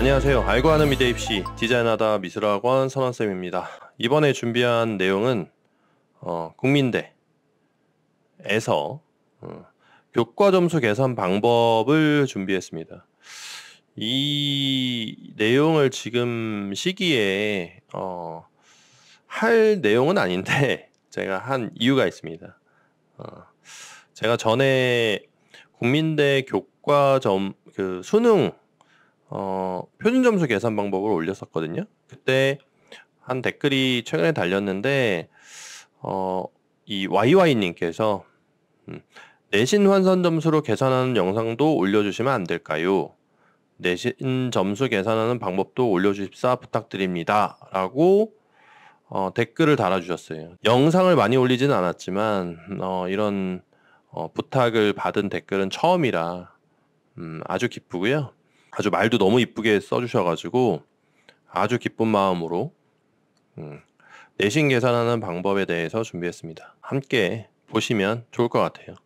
안녕하세요. 알고 하는 미대 입시 디자인하다 미술학원 선원쌤입니다. 이번에 준비한 내용은 국민대에서 교과 점수 계산 방법을 준비했습니다. 이 내용을 지금 시기에 할 내용은 아닌데 제가 한 이유가 있습니다. 제가 전에 국민대 교과 수능 표준 점수 계산 방법을 올렸었거든요. 그때 한 댓글이 최근에 달렸는데 이 YY님께서 내신 환산 점수로 계산하는 영상도 올려주시면 안 될까요? 내신 점수 계산하는 방법도 올려주십사 부탁드립니다. 라고 댓글을 달아주셨어요. 영상을 많이 올리지는 않았지만 이런 부탁을 받은 댓글은 처음이라 아주 기쁘고요. 아주 말도 너무 이쁘게 써주셔가지고 아주 기쁜 마음으로 내신 계산하는 방법에 대해서 준비했습니다. 함께 보시면 좋을 것 같아요.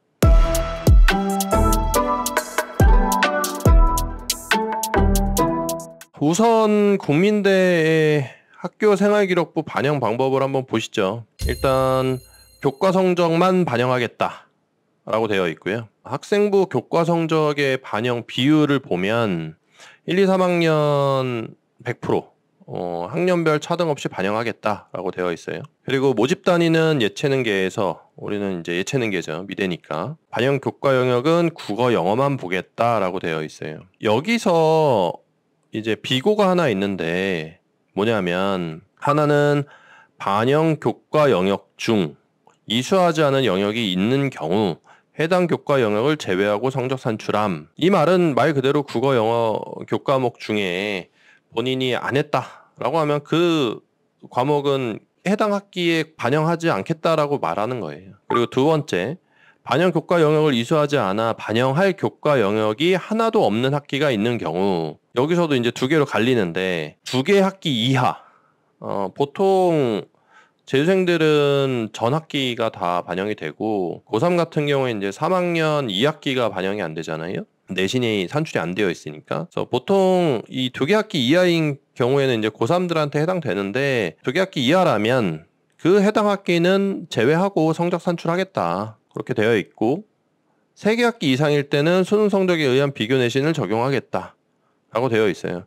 우선 국민대의 학교 생활기록부 반영 방법을 한번 보시죠. 일단 교과 성적만 반영하겠다 라고 되어 있고요. 학생부 교과 성적의 반영 비율을 보면 1, 2, 3학년 100% 학년별 차등 없이 반영하겠다라고 되어 있어요. 그리고 모집 단위는 예체능계에서 우리는 이제 예체능계죠. 미대니까. 반영 교과 영역은 국어 영어만 보겠다라고 되어 있어요. 여기서 이제 비고가 하나 있는데 뭐냐면 하나는 반영 교과 영역 중 이수하지 않은 영역이 있는 경우 해당 교과 영역을 제외하고 성적 산출함. 이 말은 말 그대로 국어 영어 교과목 중에 본인이 안 했다라고 하면 그 과목은 해당 학기에 반영하지 않겠다라고 말하는 거예요. 그리고 두 번째, 반영 교과 영역을 이수하지 않아 반영할 교과 영역이 하나도 없는 학기가 있는 경우 여기서도 이제 두 개로 갈리는데 2개 학기 이하 보통 재수생들은 전 학기가 다 반영이 되고 고3 같은 경우에 이제 3학년 2학기가 반영이 안 되잖아요. 내신이 산출이 안 되어 있으니까. 그래서 보통 이 2개 학기 이하인 경우에는 이제 고3들한테 해당되는데 2개 학기 이하라면 그 해당 학기는 제외하고 성적 산출하겠다. 그렇게 되어 있고 3개 학기 이상일 때는 수능 성적에 의한 비교 내신을 적용하겠다. 라고 되어 있어요.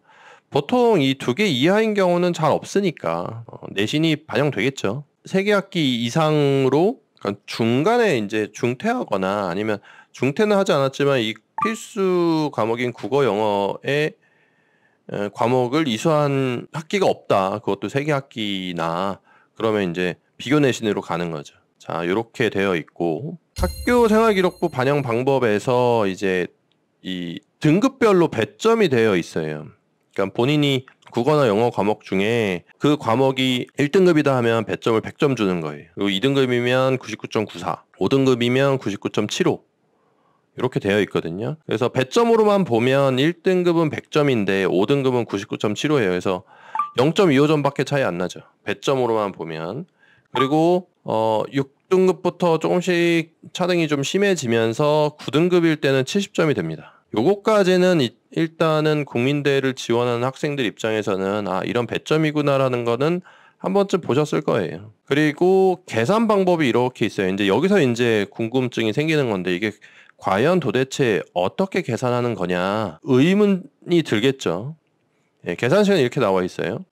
보통 이 2개 이하인 경우는 잘 없으니까 내신이 반영되겠죠. 3개 학기 이상으로 그러니까 중간에 이제 중퇴하거나 아니면 중퇴는 하지 않았지만 이 필수 과목인 국어 영어의 과목을 이수한 학기가 없다. 그것도 3개 학기나 그러면 이제 비교 내신으로 가는 거죠. 자, 이렇게 되어 있고 학교 생활기록부 반영 방법에서 이제 이 등급별로 배점이 되어 있어요. 그러니까 본인이 국어나 영어 과목 중에 그 과목이 1등급이다 하면 배점을 100점 주는 거예요. 그리고 2등급이면 99.94, 5등급이면 99.75 이렇게 되어 있거든요. 그래서 배점으로만 보면 1등급은 100점인데 5등급은 99.75예요. 그래서 0.25점밖에 차이 안 나죠. 배점으로만 보면. 그리고 6등급부터 조금씩 차등이 좀 심해지면서 9등급일 때는 70점이 됩니다. 요거까지는 일단은 국민대를 지원하는 학생들 입장에서는 이런 배점이구나라는 거는 한 번쯤 보셨을 거예요. 그리고 계산 방법이 이렇게 있어요. 이제 여기서 이제 궁금증이 생기는 건데 이게 과연 도대체 어떻게 계산하는 거냐 의문이 들겠죠. 예, 계산 시간이 이렇게 나와 있어요.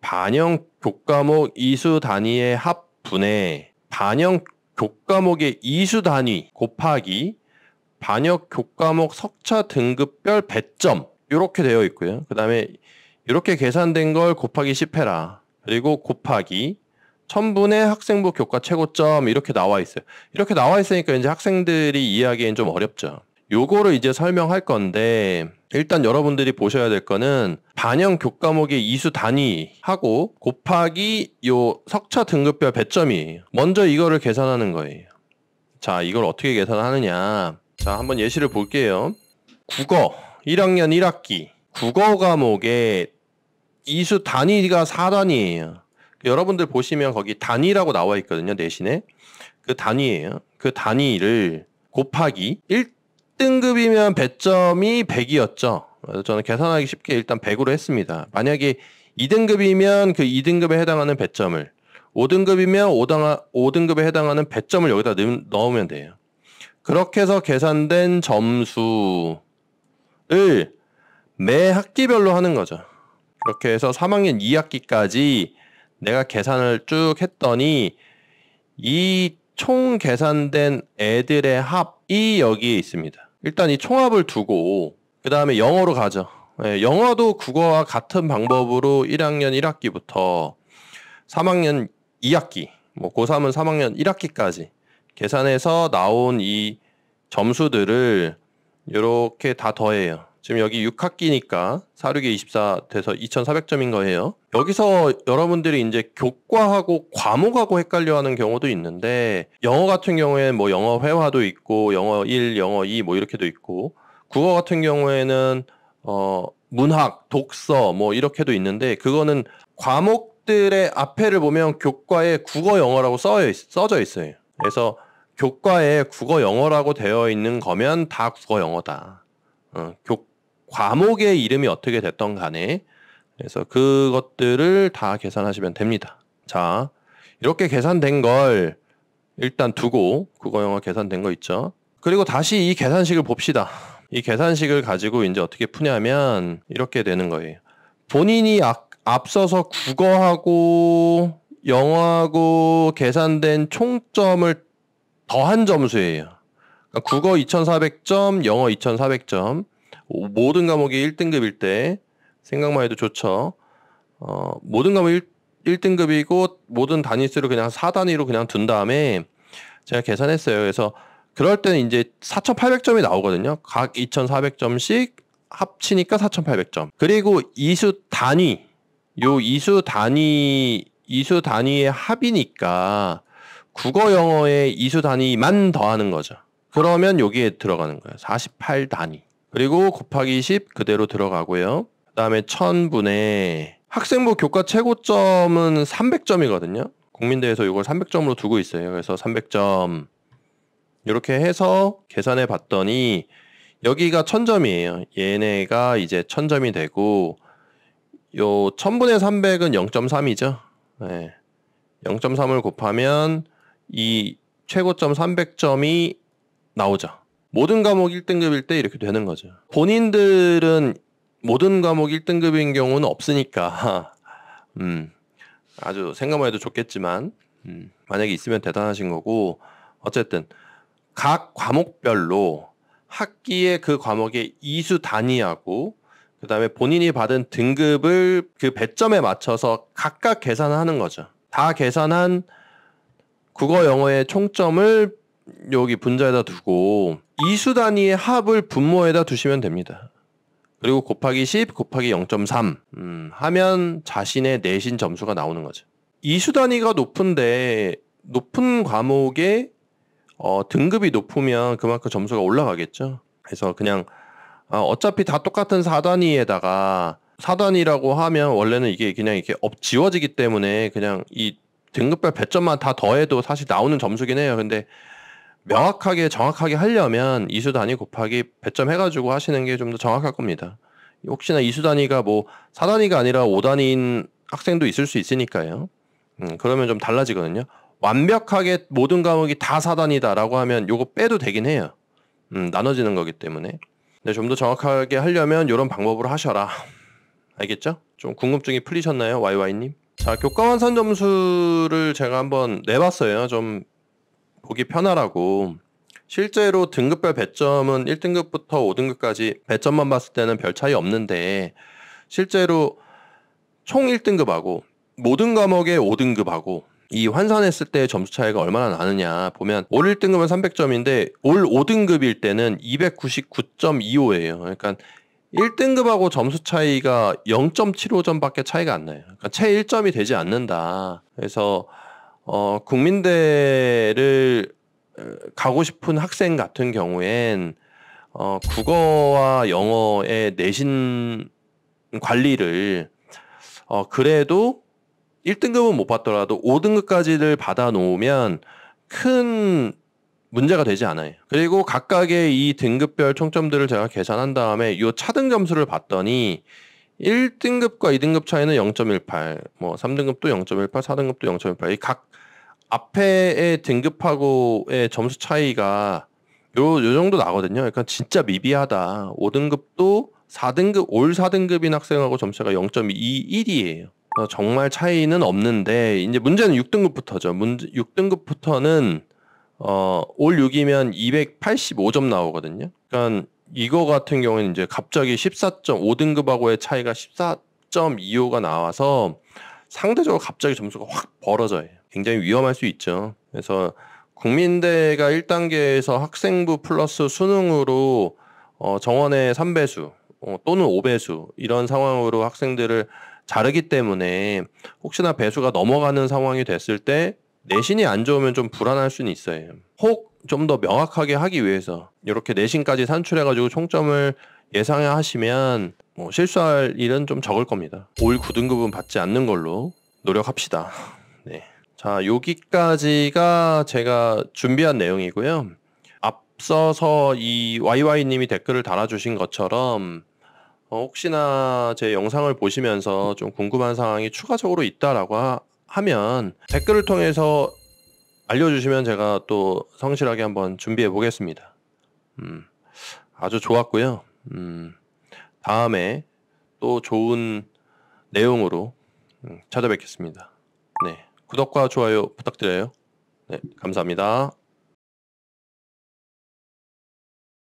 반영 교과목 이수 단위의 합분에 반영 교과목의 이수 단위 곱하기 반영 교과목 석차 등급별 배점 이렇게 되어 있고요. 그 다음에 이렇게 계산된 걸 곱하기 10해라. 그리고 곱하기 1000분의 학생부 교과 최고점 이렇게 나와 있어요. 이렇게 나와 있으니까 이제 학생들이 이해하기엔 좀 어렵죠. 요거를 이제 설명할 건데 일단 여러분들이 보셔야 될 거는 반영 교과목의 이수 단위하고 곱하기 요 석차 등급별 배점이에요. 먼저 이거를 계산하는 거예요. 자, 이걸 어떻게 계산하느냐. 자, 한번 예시를 볼게요. 국어 1학년 1학기 국어 과목의 이수 단위가 4단위예요. 여러분들 보시면 거기 단위라고 나와 있거든요. 내신에. 그 단위예요. 그 단위를 곱하기 1등급이면 배점이 100이었죠. 그래서 저는 계산하기 쉽게 일단 100으로 했습니다. 만약에 2등급이면 그 2등급에 해당하는 배점을, 5등급이면 5등급에 해당하는 배점을 여기다 넣으면 돼요. 그렇게 해서 계산된 점수를 매 학기별로 하는 거죠. 그렇게 해서 3학년 2학기까지 내가 계산을 쭉 했더니 이 총 계산된 애들의 합이 여기에 있습니다. 일단 이 총합을 두고 그 다음에 영어로 가죠. 네, 영어도 국어와 같은 방법으로 1학년 1학기부터 3학년 2학기, 뭐 고3은 3학년 1학기까지 계산해서 나온 이 점수들을 이렇게 다 더해요. 지금 여기 6학기니까 4, 6에 24 돼서 2400점인 거예요. 여기서 여러분들이 이제 교과하고 과목하고 헷갈려하는 경우도 있는데, 영어 같은 경우에는 뭐 영어 회화도 있고 영어 1, 영어 2 뭐 이렇게도 있고, 국어 같은 경우에는 문학, 독서 뭐 이렇게도 있는데, 그거는 과목들의 앞에를 보면 교과에 국어 영어라고 써져 있어요. 그래서 교과에 국어 영어라고 되어 있는 거면 다 국어 영어다. 과목의 이름이 어떻게 됐던 간에, 그래서 그것들을 다 계산하시면 됩니다. 자, 이렇게 계산된 걸 일단 두고, 국어 영어 계산된 거 있죠. 그리고 다시 이 계산식을 봅시다. 이 계산식을 가지고 이제 어떻게 푸냐면 이렇게 되는 거예요. 본인이 앞서서 국어하고 영어하고 계산된 총점을 더한 점수예요. 그러니까 국어 2400점, 영어 2400점. 모든 과목이 1등급일 때 생각만 해도 좋죠. 모든 과목이 1등급이고 모든 단위수를 그냥 4단위로 그냥 둔 다음에 제가 계산했어요. 그래서 그럴 때는 이제 4800점이 나오거든요. 각 2400점씩 합치니까 4800점. 그리고 이수 단위, 이수 단위의 합이니까 국어 영어의 이수 단위만 더하는 거죠. 그러면 여기에 들어가는 거예요. 48단위. 그리고 곱하기 10 그대로 들어가고요. 그 다음에 1000분의 학생부 교과 최고점은 300점이거든요. 국민대에서 이걸 300점으로 두고 있어요. 그래서 300점 이렇게 해서 계산해 봤더니 여기가 1000점이에요. 얘네가 이제 1000점이 되고, 요 1000분의 300은 0.3이죠. 네. 0.3을 곱하면 이 최고점 300점이 나오죠. 모든 과목 1등급일 때 이렇게 되는 거죠. 본인들은 모든 과목 1등급인 경우는 없으니까 아주 생각만 해도 좋겠지만 만약에 있으면 대단하신 거고, 어쨌든 각 과목별로 학기에 그 과목의 이수 단위하고 그 다음에 본인이 받은 등급을 그 배점에 맞춰서 각각 계산하는 거죠. 다 계산한 국어 영어의 총점을 여기 분자에다 두고 이수 단위의 합을 분모에다 두시면 됩니다. 그리고 곱하기 10 곱하기 0.3 하면 자신의 내신 점수가 나오는 거죠. 이수 단위가 높은데 높은 과목의 등급이 높으면 그만큼 점수가 올라가겠죠. 그래서 그냥 어차피 다 똑같은 4단위에다가 4단위라고 하면 원래는 이게 그냥 이렇게 지워지기 때문에 그냥 이 등급별 배점만 다 더해도 사실 나오는 점수긴 해요. 근데 명확하게 정확하게 하려면 이수 단위 곱하기 배점 해가지고 하시는 게 좀 더 정확할 겁니다. 혹시나 이수 단위가 뭐 4단위가 아니라 5단위인 학생도 있을 수 있으니까요. 그러면 좀 달라지거든요. 완벽하게 모든 과목이 다 4단위다라고 하면 요거 빼도 되긴 해요. 나눠지는 거기 때문에. 근데 좀 더 정확하게 하려면 이런 방법으로 하셔라. 알겠죠? 좀 궁금증이 풀리셨나요, YY님? 자, 교과 완성 점수를 제가 한번 내봤어요. 좀 보기 편하라고. 실제로 등급별 배점은 1등급부터 5등급까지 배점만 봤을 때는 별 차이 없는데, 실제로 총 1등급하고 모든 과목의 5등급하고 이 환산했을 때 점수 차이가 얼마나 나느냐 보면, 올 1등급은 300점인데 올 5등급일 때는 299.25예요. 그러니까 1등급하고 점수 차이가 0.75점밖에 차이가 안 나요. 그러니까 채 1점이 되지 않는다. 그래서 국민대를 가고 싶은 학생 같은 경우엔 국어와 영어의 내신 관리를 그래도 1등급은 못 받더라도 5등급까지를 받아 놓으면 큰 문제가 되지 않아요. 그리고 각각의 이 등급별 총점들을 제가 계산한 다음에 이 차등 점수를 봤더니 1등급과 2등급 차이는 0.18, 뭐 3등급도 0.18, 4등급도 0.18. 이 각 앞에의 등급하고의 점수 차이가 요 정도 나거든요. 그러니까 진짜 미비하다. 5등급도 4등급, 올 4등급인 학생하고 점수가 0.21이에요. 정말 차이는 없는데, 이제 문제는 6등급부터죠. 6등급부터는, 올 6이면 285점 나오거든요. 그러니까 이거 같은 경우는 이제 갑자기 14.5등급하고의 차이가 14.25가 나와서 상대적으로 갑자기 점수가 확 벌어져요. 굉장히 위험할 수 있죠. 그래서 국민대가 1단계에서 학생부 플러스 수능으로 정원의 3배수 또는 5배수 이런 상황으로 학생들을 자르기 때문에 혹시나 배수가 넘어가는 상황이 됐을 때 내신이 안 좋으면 좀 불안할 수는 있어요. 혹 좀 더 명확하게 하기 위해서 이렇게 내신까지 산출해가지고 총점을 예상하시면 뭐 실수할 일은 좀 적을 겁니다. 올 9등급은 받지 않는 걸로 노력합시다. 네. 자, 여기까지가 제가 준비한 내용이고요. 앞서서 이 YY님이 댓글을 달아주신 것처럼 혹시나 제 영상을 보시면서 좀 궁금한 사항이 추가적으로 있다라고 하면 댓글을 통해서 알려주시면 제가 또 성실하게 한번 준비해 보겠습니다. 아주 좋았고요. 다음에 또 좋은 내용으로 찾아뵙겠습니다. 네, 구독과 좋아요 부탁드려요. 네, 감사합니다.